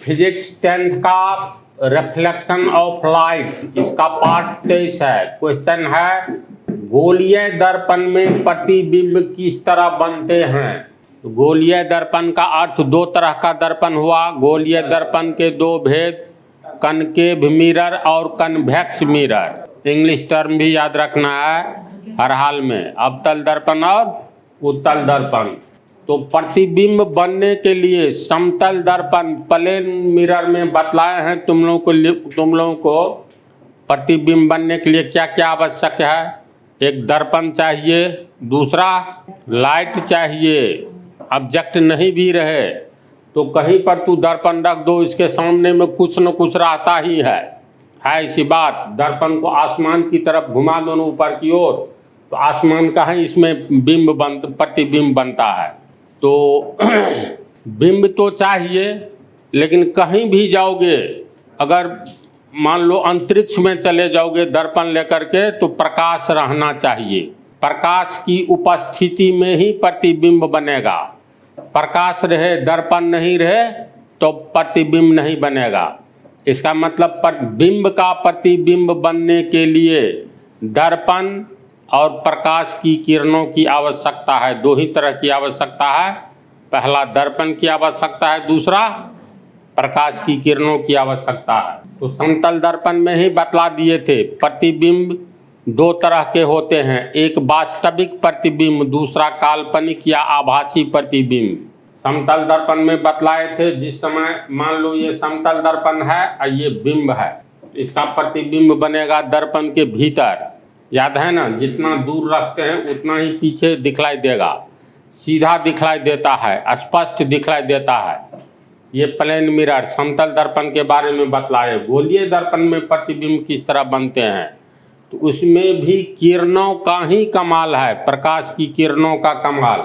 Physics 10th का reflection of light, इसका part 23 है। क्वेश्चन है गोलीय दर्पण में प्रतिबिंब किस तरह बनते हैं। तो गोलीय दर्पण का अर्थ दो तरह का दर्पण हुआ। गोलीय दर्पण के दो भेद, कनकेव मिरर और कन्वेक्स मिरर। इंग्लिश टर्म भी याद रखना है हर हाल में, अवतल दर्पण और उत्तल दर्पण। तो प्रतिबिंब बनने के लिए समतल दर्पण प्लेन मिरर में बतलाए हैं तुम लोगों को प्रतिबिंब बनने के लिए क्या क्या आवश्यक है। एक दर्पण चाहिए, दूसरा लाइट चाहिए। ऑब्जेक्ट नहीं भी रहे तो कहीं पर तू दर्पण रख दो, इसके सामने में कुछ न कुछ रहता ही है इसी बात। दर्पण को आसमान की तरफ घुमा दो न ऊपर की ओर, तो आसमान का है इसमें प्रतिबिंब बनता है। तो बिंब तो चाहिए, लेकिन कहीं भी जाओगे, अगर मान लो अंतरिक्ष में चले जाओगे दर्पण लेकर के, तो प्रकाश रहना चाहिए। प्रकाश की उपस्थिति में ही प्रतिबिंब बनेगा। प्रकाश रहे दर्पण नहीं रहे तो प्रतिबिंब नहीं बनेगा। इसका मतलब बिंब का प्रतिबिंब बनने के लिए दर्पण और प्रकाश की किरणों की आवश्यकता है। दो ही तरह की आवश्यकता है, पहला दर्पण की आवश्यकता है, दूसरा प्रकाश की किरणों की आवश्यकता है। तो समतल दर्पण में ही बतला दिए थे प्रतिबिंब दो तरह के होते हैं, एक वास्तविक प्रतिबिंब, दूसरा काल्पनिक या आभासी प्रतिबिंब। समतल दर्पण में बतलाए थे, जिस समय मान लो ये समतल दर्पण है और ये बिंब है, इसका प्रतिबिंब बनेगा दर्पण के भीतर। याद है ना, जितना दूर रखते हैं उतना ही पीछे दिखलाई देगा, सीधा दिखलाई देता है, स्पष्ट दिखलाई देता है। ये प्लेन मिरर समतल दर्पण के बारे में बतलाए। गोलीय दर्पण में प्रतिबिंब किस तरह बनते हैं, तो उसमें भी किरणों का ही कमाल है, प्रकाश की किरणों का कमाल।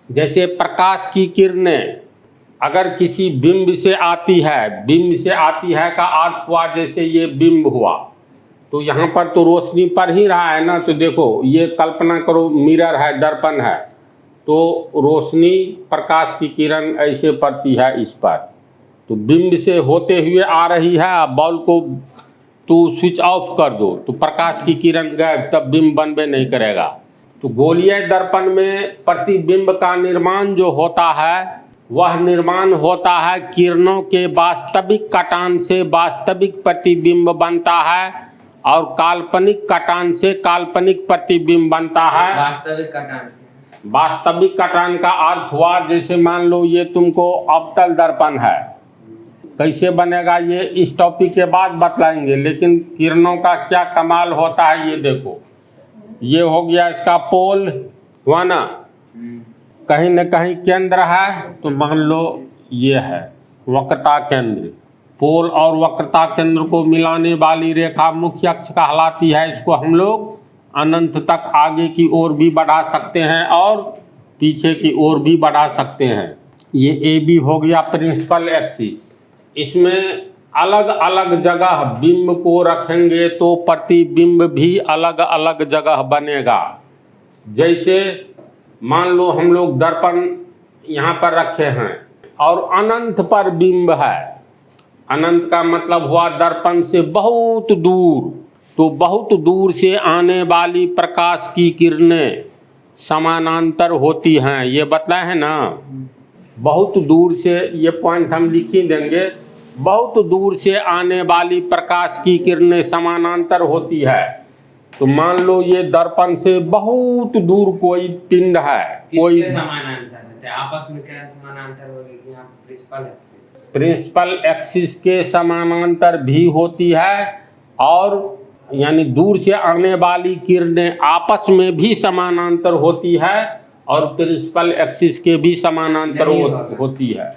जैसे प्रकाश की किरणें अगर किसी बिंब से आती है, बिंब से आती है का अर्थ हुआ जैसे ये बिंब हुआ, तो यहाँ पर तो रोशनी पर ही रहा है ना। तो देखो ये कल्पना करो मिरर है, दर्पण है, तो रोशनी प्रकाश की किरण ऐसे पड़ती है इस पर, तो बिंब से होते हुए आ रही है। बॉल को तो स्विच ऑफ कर दो तो प्रकाश की किरण गायब, तब बिंब बनबे नहीं करेगा। तो गोलीय दर्पण में प्रतिबिंब का निर्माण जो होता है, वह निर्माण होता है किरणों के वास्तविक कटान से वास्तविक प्रतिबिंब बनता है, और काल्पनिक कटान से काल्पनिक प्रतिबिंब बनता है। वास्तविक कटान का अर्थ हुआ जैसे मान लो ये तुमको अवतल दर्पण है, कैसे बनेगा ये इस टॉपिक के बाद बतलाएंगे, लेकिन किरणों का क्या कमाल होता है ये देखो। ये हो गया इसका पोल हुआ ना, कहीं न कहीं केंद्र है, तो मान लो ये है वक्रता केंद्र। पोल और वक्रता केंद्र को मिलाने वाली रेखा मुख्य अक्ष कहलाती है। इसको हम लोग अनंत तक आगे की ओर भी बढ़ा सकते हैं और पीछे की ओर भी बढ़ा सकते हैं। ये ए बी हो गया प्रिंसिपल एक्सिस। इसमें अलग अलग जगह बिंब को रखेंगे तो प्रतिबिंब भी अलग अलग जगह बनेगा। जैसे मान लो हम लोग दर्पण यहाँ पर रखे हैं और अनंत पर बिंब है। अनंत का मतलब हुआ दर्पण से बहुत दूर, तो बहुत दूर से आने वाली प्रकाश की किरणें समानांतर होती हैं, ये बतलाए हैं ना। बहुत दूर से, ये पॉइंट हम लिख ही देंगे, बहुत दूर से आने वाली प्रकाश की किरणें समानांतर होती है। तो मान लो ये दर्पण से बहुत दूर कोई पिंड है, कोई समानांतर है, आपस में क्या समानांतर होगी यहाँ प्रिंसिपल एक्सिस के समानांतर भी होती है, और यानी दूर से आने वाली किरणें आपस में भी समानांतर होती है, और प्रिंसिपल एक्सिस के भी समानांतर होती है।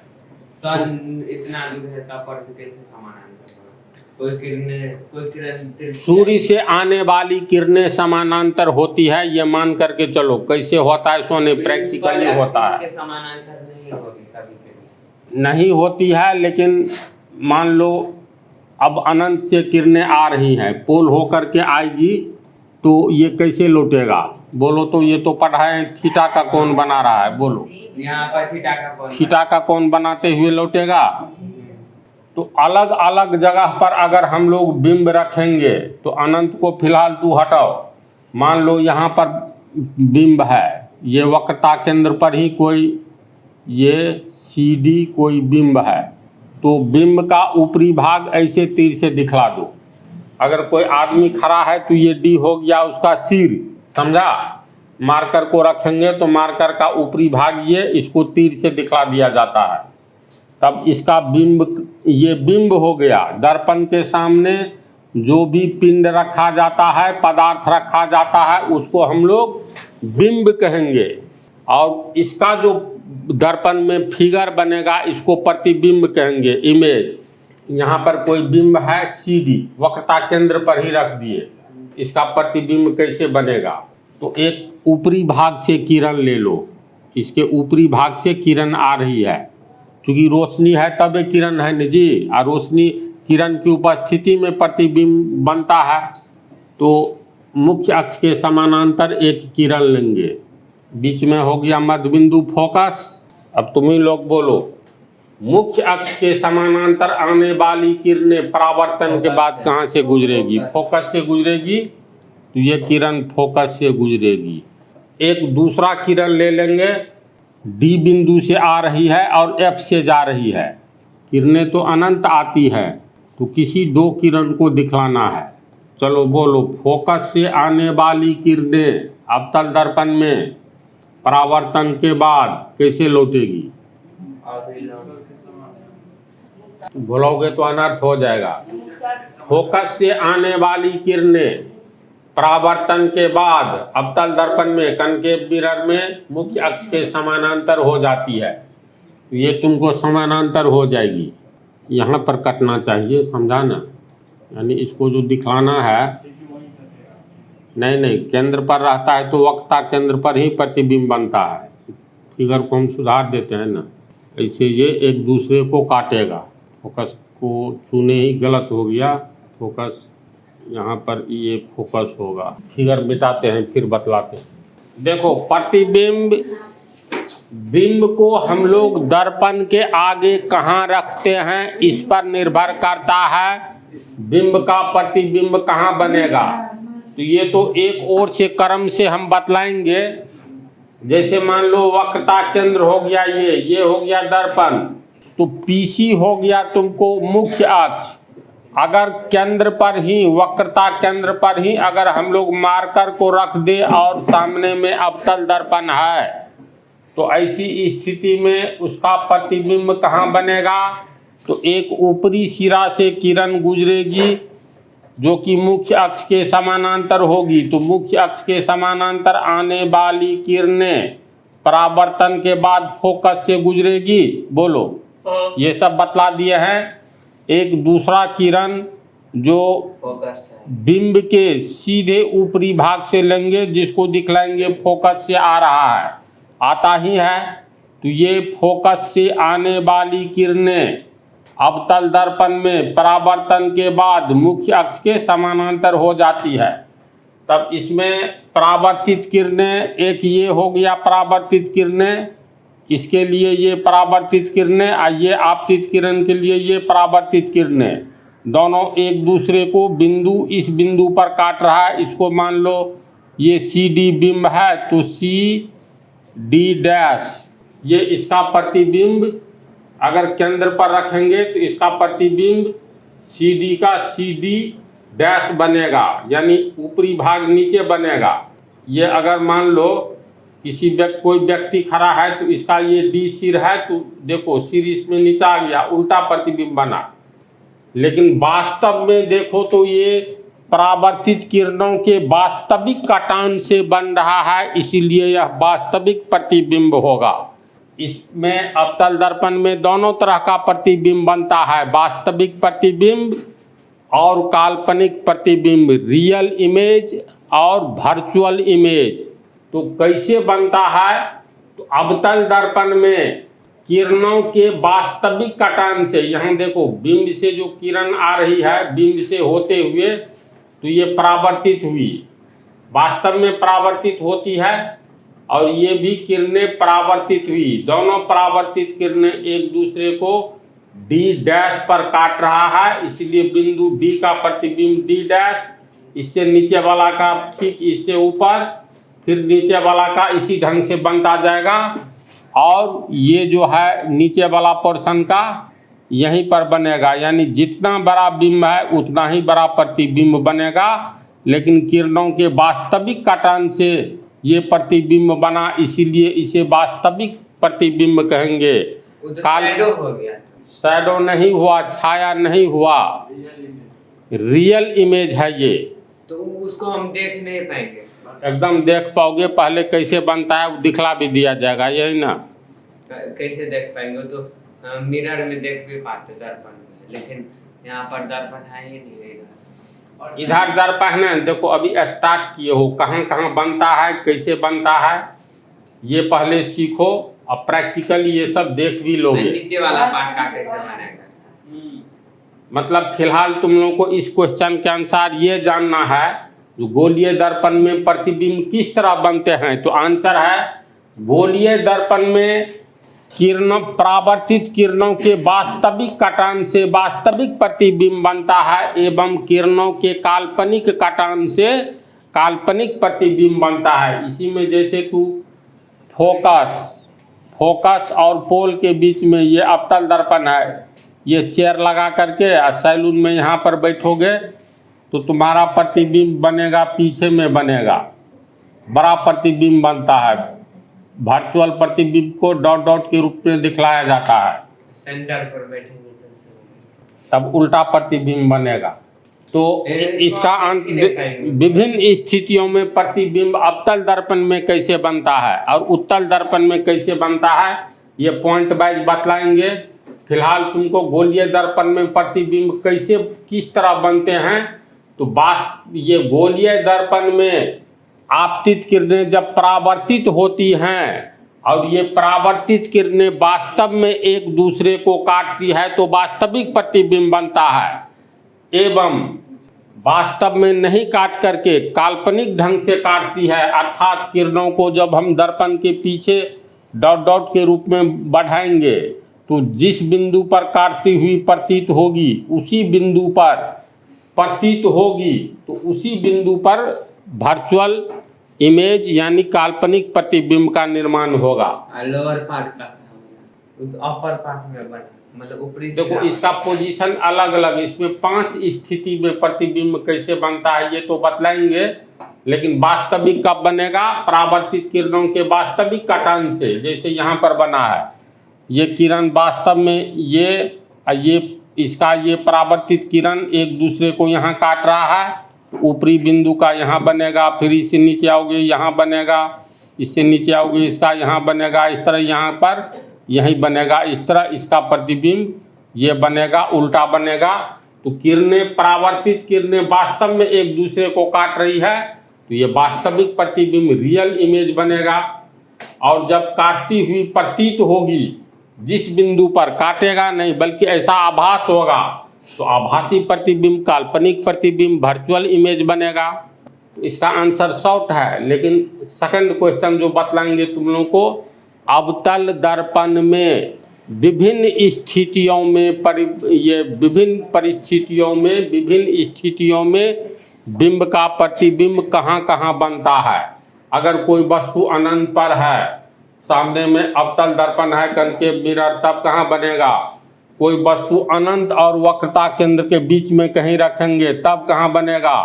सन इतना दूर है तब पर कैसे समानांतर होगा? कोई किरण सूर्य से आने वाली किरणें समानांतर होती है, ये मान करके चलो। कैसे होता है सोने, प्रैक्टिकली होता है। समानांतर नहीं होती, सभी नहीं होती है, लेकिन मान लो अब अनंत से किरणें आ रही हैं, पोल होकर के आएगी, तो ये कैसे लौटेगा बोलो। तो ये तो पढ़ा है थीटा का कोण बना रहा है, बोलो यहाँ पर थीटा का कोण, थीटा का कोण बनाते हुए लौटेगा। तो अलग अलग जगह पर अगर हम लोग बिंब रखेंगे तो अनंत को फिलहाल तू हटाओ। मान लो यहाँ पर बिंब है, ये वक्रता केंद्र पर ही कोई ये CD कोई बिंब है, तो बिंब का ऊपरी भाग ऐसे तीर से दिखला दो। अगर कोई आदमी खड़ा है तो ये D हो गया उसका सिर, समझा। मार्कर को रखेंगे तो मार्कर का ऊपरी भाग ये, इसको तीर से दिखला दिया जाता है। तब इसका बिंब, ये बिंब हो गया। दर्पण के सामने जो भी पिंड रखा जाता है, पदार्थ रखा जाता है, उसको हम लोग बिंब कहेंगे। और इसका जो दर्पण में फिगर बनेगा इसको प्रतिबिंब कहेंगे, इमेज। यहाँ पर कोई बिंब है CD, वक्रता केंद्र पर ही रख दिए, इसका प्रतिबिंब कैसे बनेगा? तो एक ऊपरी भाग से किरण ले लो, इसके ऊपरी भाग से किरण आ रही है, क्योंकि रोशनी है तब किरण है न जी, और रोशनी किरण की उपस्थिति में प्रतिबिंब बनता है। तो मुख्य अक्ष के समानांतर एक किरण लेंगे, बीच में हो गया मध्य बिंदु फोकस। अब तुम ही लोग बोलो, मुख्य अक्ष के समानांतर आने वाली किरणें परावर्तन के बाद कहाँ से गुजरेगी? फोकस से गुजरेगी, तो ये किरण फोकस से गुजरेगी। एक दूसरा किरण ले लेंगे, D बिंदु से आ रही है और F से जा रही है। किरणें तो अनंत आती है, तो किसी दो किरण को दिखलाना है। चलो बोलो, फोकस से आने वाली किरणें अवतल दर्पण में परावर्तन के बाद कैसे लौटेगी? बोलोगे तो अनर्थ हो जाएगा। फोकस से आने वाली किरणें परावर्तन के बाद अवतल दर्पण में कनकेव मिरर में मुख्य अक्ष के समानांतर हो जाती है। तो ये तुमको समानांतर हो जाएगी, यहाँ पर कटना चाहिए, समझा ना। यानी इसको जो दिखलाना है, नहीं केंद्र पर रहता है तो वक्रता केंद्र पर ही प्रतिबिंब बनता है। फिगर को हम सुधार देते हैं ना, ऐसे ये एक दूसरे को काटेगा। फोकस को चुने ही गलत हो गया, फोकस यहाँ पर ये फोकस होगा। फिगर मिटाते हैं फिर बतलाते हैं। देखो, प्रतिबिंब, बिंब को हम लोग दर्पण के आगे कहाँ रखते हैं इस पर निर्भर करता है बिंब का प्रतिबिंब कहाँ बनेगा। तो ये तो एक और से क्रम से हम बतलाएंगे। जैसे मान लो वक्रता केंद्र हो गया, ये हो गया दर्पण, तो PC हो गया तुमको मुख्य अक्ष। अगर केंद्र पर ही, वक्रता केंद्र पर ही अगर हम लोग मार्कर को रख दे और सामने में अवतल दर्पण है, तो ऐसी स्थिति में उसका प्रतिबिंब कहाँ बनेगा? तो एक ऊपरी सिरा से किरण गुजरेगी जो कि मुख्य अक्ष के समानांतर होगी। तो मुख्य अक्ष के समानांतर आने वाली किरणें परावर्तन के बाद फोकस से गुजरेगी। बोलो, ये सब बतला दिए हैं। एक दूसरा किरण जो बिंब के सीधे ऊपरी भाग से लेंगे, जिसको दिखलाएंगे फोकस से आ रहा है, आता ही है। तो ये फोकस से आने वाली किरणें अवतल दर्पण में परावर्तन के बाद मुख्य अक्ष के समानांतर हो जाती है। तब इसमें परावर्तित किरणें, एक ये हो गया परावर्तित किरणें, इसके लिए ये परावर्तित किरणें, और ये आपतित किरण के लिए ये परावर्तित किरणें, दोनों एक दूसरे को बिंदु, इस बिंदु पर काट रहा है। इसको मान लो ये CD बिंब है, तो CD' ये इसका प्रतिबिंब अगर केंद्र पर रखेंगे तो इसका प्रतिबिंब CD का CD' बनेगा, यानी ऊपरी भाग नीचे बनेगा। ये अगर मान लो कोई व्यक्ति खड़ा है तो इसका ये D सिर है, तो देखो सिर इसमें नीचा आ गया, उल्टा प्रतिबिंब बना। लेकिन वास्तव में देखो तो ये परावर्तित किरणों के वास्तविक कटान से बन रहा है, इसीलिए यह वास्तविक प्रतिबिंब होगा। इसमें अवतल दर्पण में दोनों तरह का प्रतिबिंब बनता है, वास्तविक प्रतिबिंब और काल्पनिक प्रतिबिंब, रियल इमेज और वर्चुअल इमेज। तो कैसे बनता है? तो अवतल दर्पण में किरणों के वास्तविक कटान से, यहाँ देखो बिंब से जो किरण आ रही है, बिंब से होते हुए तो ये परावर्तित हुई, वास्तव में परावर्तित होती है, और ये भी किरणें परावर्तित हुई। दोनों परावर्तित किरणें एक दूसरे को डी डैश पर काट रहा है, इसलिए बिंदु बी का प्रतिबिंब डी डैश, इससे नीचे वाला का ठीक इससे ऊपर, फिर नीचे वाला का इसी ढंग से बनता जाएगा। और ये जो है नीचे वाला पोर्शन का यहीं पर बनेगा, यानी जितना बड़ा बिंब है उतना ही बड़ा प्रतिबिंब बनेगा। लेकिन किरणों के वास्तविक कटान से ये प्रतिबिंब बना, इसीलिए इसे वास्तविक प्रतिबिंब कहेंगे। वो तो शैडो हो गया। शैडो नहीं हुआ, छाया नहीं हुआ, रियल इमेज है ये। तो उसको हम देख नहीं पाएंगे। एकदम देख पाओगे, पहले कैसे बनता है वो दिखला भी दिया जाएगा, यही ना। कैसे देख पाएंगे? वो तो मिरर में देख भी पाते दर्पण में, लेकिन यहाँ पर दर्पण है ही नहीं। इधर दर्पण है, देखो अभी स्टार्ट किए हो, कहाँ कहाँ बनता है, कैसे बनता है ये पहले सीखो, अब प्रैक्टिकल ये सब देख भी लोगे। नीचे वाला पार्ट का कैसे बनेगा? मतलब फिलहाल तुम लोगों को इस क्वेश्चन के अनुसार ये जानना है जो गोलीय दर्पण में प्रतिबिंब किस तरह बनते हैं। तो आंसर है गोलीय दर्पण में किरणों, परावर्तित किरणों के वास्तविक कटान से वास्तविक प्रतिबिंब बनता है, एवं किरणों के काल्पनिक कटान से काल्पनिक प्रतिबिंब बनता है। इसी में जैसे तू फोकस और पोल के बीच में ये अवतल दर्पण है, ये चेयर लगा करके सैलून में यहाँ पर बैठोगे तो तुम्हारा प्रतिबिंब बनेगा, पीछे में बनेगा, बड़ा प्रतिबिंब बनता है। वर्चुअल प्रतिबिंब को डॉट डॉट के रूप में दिखलाया जाता है। सेंटर पर बैठेंगे तब उल्टा प्रतिबिंब बनेगा। तो इसका अंत विभिन्न स्थितियों में प्रतिबिंब अवतल दर्पण में कैसे बनता है और उत्तल दर्पण में कैसे बनता है ये पॉइंट वाइज बतलाएंगे। फिलहाल तुमको गोलीय दर्पण में प्रतिबिंब कैसे किस तरह बनते हैं, तो ये गोलीय दर्पण में आपतित किरणें जब परावर्तित होती हैं और ये परावर्तित किरणें वास्तव में एक दूसरे को काटती है तो वास्तविक प्रतिबिंब बनता है। एवं वास्तव में नहीं काट करके काल्पनिक ढंग से काटती है, अर्थात किरणों को जब हम दर्पण के पीछे डॉट डॉट के रूप में बढ़ाएंगे तो जिस बिंदु पर काटती हुई प्रतीत होगी उसी बिंदु पर प्रतीत होगी, तो उसी बिंदु पर वर्चुअल इमेज यानी काल्पनिक प्रतिबिंब का निर्माण होगा। लोअर पार्ट का अपर पार्ट में बना, मतलब ऊपरी। देखो इसका पोजीशन अलग अलग, इसमें 5 स्थिति में प्रतिबिंब कैसे बनता है ये तो बतलाएंगे, लेकिन वास्तविक कब बनेगा, परावर्तित किरणों के वास्तविक कटान से। जैसे यहाँ पर बना है, ये किरण वास्तव में ये इसका ये परावर्तित किरण एक दूसरे को यहाँ काट रहा है, ऊपरी बिंदु का यहाँ बनेगा, फिर इससे नीचे आओगे यहाँ बनेगा, इससे नीचे आओगे इसका यहाँ बनेगा, इस तरह यहाँ पर यहीं बनेगा, इस तरह इसका प्रतिबिंब ये बनेगा, उल्टा बनेगा। तो किरणें, परावर्तित किरणें वास्तव में एक दूसरे को काट रही है तो ये वास्तविक प्रतिबिंब रियल इमेज बनेगा। और जब काटती हुई प्रतीत होगी, जिस बिंदु पर काटेगा नहीं बल्कि ऐसा आभास होगा तो आभासी प्रतिबिंब, काल्पनिक प्रतिबिंब, वर्चुअल इमेज बनेगा। तो इसका आंसर शॉर्ट है, लेकिन सेकंड क्वेश्चन जो बतलाएंगे तुम लोगों को, अवतल दर्पण में विभिन्न स्थितियों में विभिन्न स्थितियों में बिंब का प्रतिबिंब कहाँ कहाँ बनता है। अगर कोई वस्तु अनंत पर है, सामने में अवतल दर्पण है, कनकेव मिरर, तब कहाँ बनेगा। कोई वस्तु अनंत और वक्रता केंद्र के बीच में कहीं रखेंगे तब कहाँ बनेगा।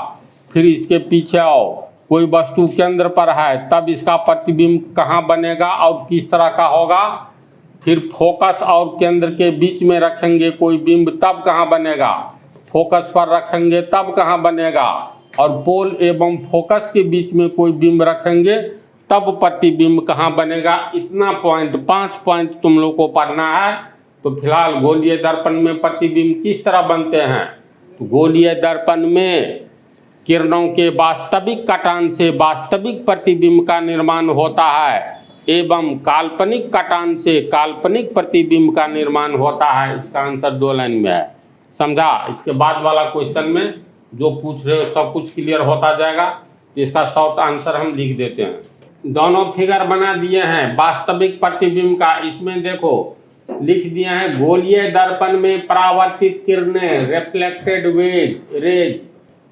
फिर इसके पीछे आओ, कोई वस्तु केंद्र पर है तब इसका प्रतिबिंब कहाँ बनेगा और किस तरह का होगा। फिर फोकस और केंद्र के बीच में रखेंगे कोई बिंब तब कहाँ बनेगा। फोकस पर रखेंगे तब कहाँ बनेगा। और पोल एवं फोकस के बीच में कोई बिंब रखेंगे तब प्रतिबिंब कहाँ बनेगा। इतना पॉइंट, 5 पॉइंट तुम लोग को पढ़ना है। तो फिलहाल गोलीय दर्पण में प्रतिबिंब किस तरह बनते हैं, तो गोलीय दर्पण में किरणों के वास्तविक कटान से वास्तविक प्रतिबिंब का निर्माण होता है एवं काल्पनिक कटान से काल्पनिक प्रतिबिंब का निर्माण होता है। इसका आंसर 2 लाइन में है, समझा। इसके बाद वाला क्वेश्चन में जो पूछ रहे हो सब कुछ क्लियर होता जाएगा। तो इसका शॉर्ट आंसर हम लिख देते हैं। दोनों फिगर बना दिए हैं वास्तविक प्रतिबिंब का। इसमें देखो लिख दिए हैं, गोलीय दर्पण में परावर्तित किरणें रिफ्लेक्टेड रेज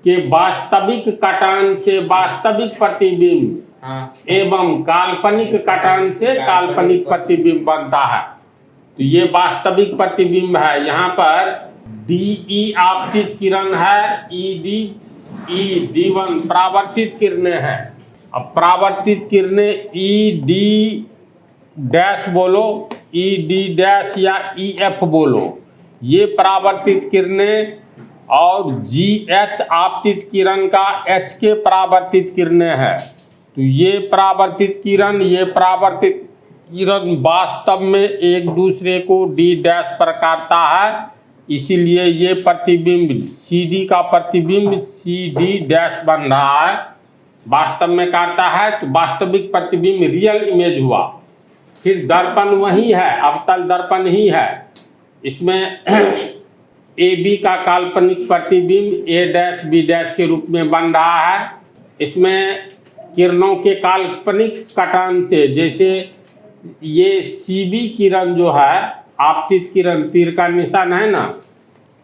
के वास्तविक कटान से वास्तविक प्रतिबिंब हाँ एवं काल्पनिक कटान से काल्पनिक प्रतिबिंब बनता है। तो ये वास्तविक प्रतिबिंब है। यहाँ पर डी आपतित किरण है, डी1 परावर्तित किरणें हैं। अब परावर्तित किरणें डी डैश बोलो, डी डैश या एफ बोलो, ये परावर्तित किरणें, और GH आपतित किरण का H के परावर्तित किरणें है। तो ये परावर्तित किरण, ये परावर्तित किरण वास्तव में एक दूसरे को D डैश पर काटता है, इसीलिए ये प्रतिबिंब CD का प्रतिबिंब CD डैश बन रहा है, वास्तव में काटता है। तो वास्तविक प्रतिबिंब रियल इमेज हुआ। फिर दर्पण वही है, अवतल दर्पण ही है। इसमें AB का काल्पनिक प्रतिबिंब A डैश B डैश के रूप में बन रहा है। इसमें किरणों के काल्पनिक कटान से, जैसे ये CB किरण जो है, आपतित किरण, तीर का निशान है ना,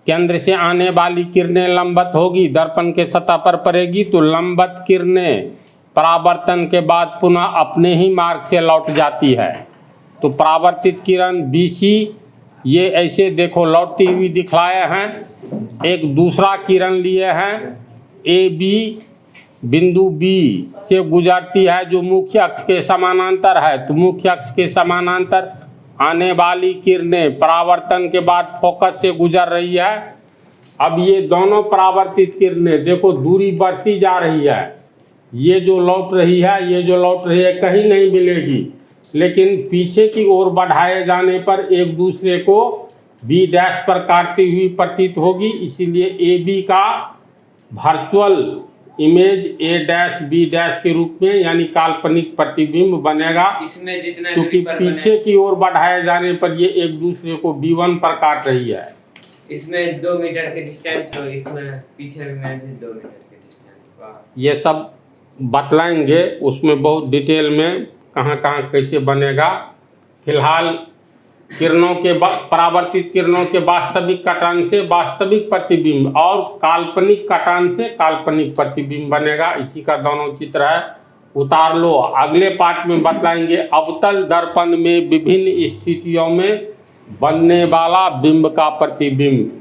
केंद्र से आने वाली किरणें लंबवत होगी, दर्पण के सतह पर पड़ेगी, तो लंबवत किरणें परावर्तन के बाद पुनः अपने ही मार्ग से लौट जाती है। तो परावर्तित किरण BC ये ऐसे देखो लौटती हुई दिखलाए हैं। एक दूसरा किरण लिए हैं, AB बिंदु B से गुजरती है, जो मुख्य अक्ष के समानांतर है। तो मुख्य अक्ष के समानांतर आने वाली किरणें परावर्तन के बाद फोकस से गुजर रही है। अब ये दोनों परावर्तित किरणें देखो दूरी बढ़ती जा रही है। ये जो लौट रही है, ये जो लौट रही है, कहीं नहीं मिलेगी, लेकिन पीछे की ओर बढ़ाए जाने पर एक दूसरे को B डैश पर काटती हुई प्रतीत होगी। इसीलिए AB का virtual image A dash B dash के रूप में, यानी काल्पनिक प्रतिबिंब बनेगा। इसमें जितना क्योंकि पीछे की ओर बढ़ाए जाने पर ये एक दूसरे को B1 पर काट रही है। इसमें 2 मीटर के डिस्टेंस हो, इसमें पीछे में भी 2 मीटर के डिस्टेंस। ये सब बतलाएंगे उसमें बहुत डिटेल में, कहाँ कहाँ कैसे बनेगा। फिलहाल किरणों के परावर्तित किरणों के वास्तविक कटान से वास्तविक प्रतिबिंब और काल्पनिक कटान से काल्पनिक प्रतिबिंब बनेगा। इसी का दोनों चित्र है, उतार लो। अगले पार्ट में बतलाएंगे अवतल दर्पण में विभिन्न स्थितियों में बनने वाला बिंब का प्रतिबिंब।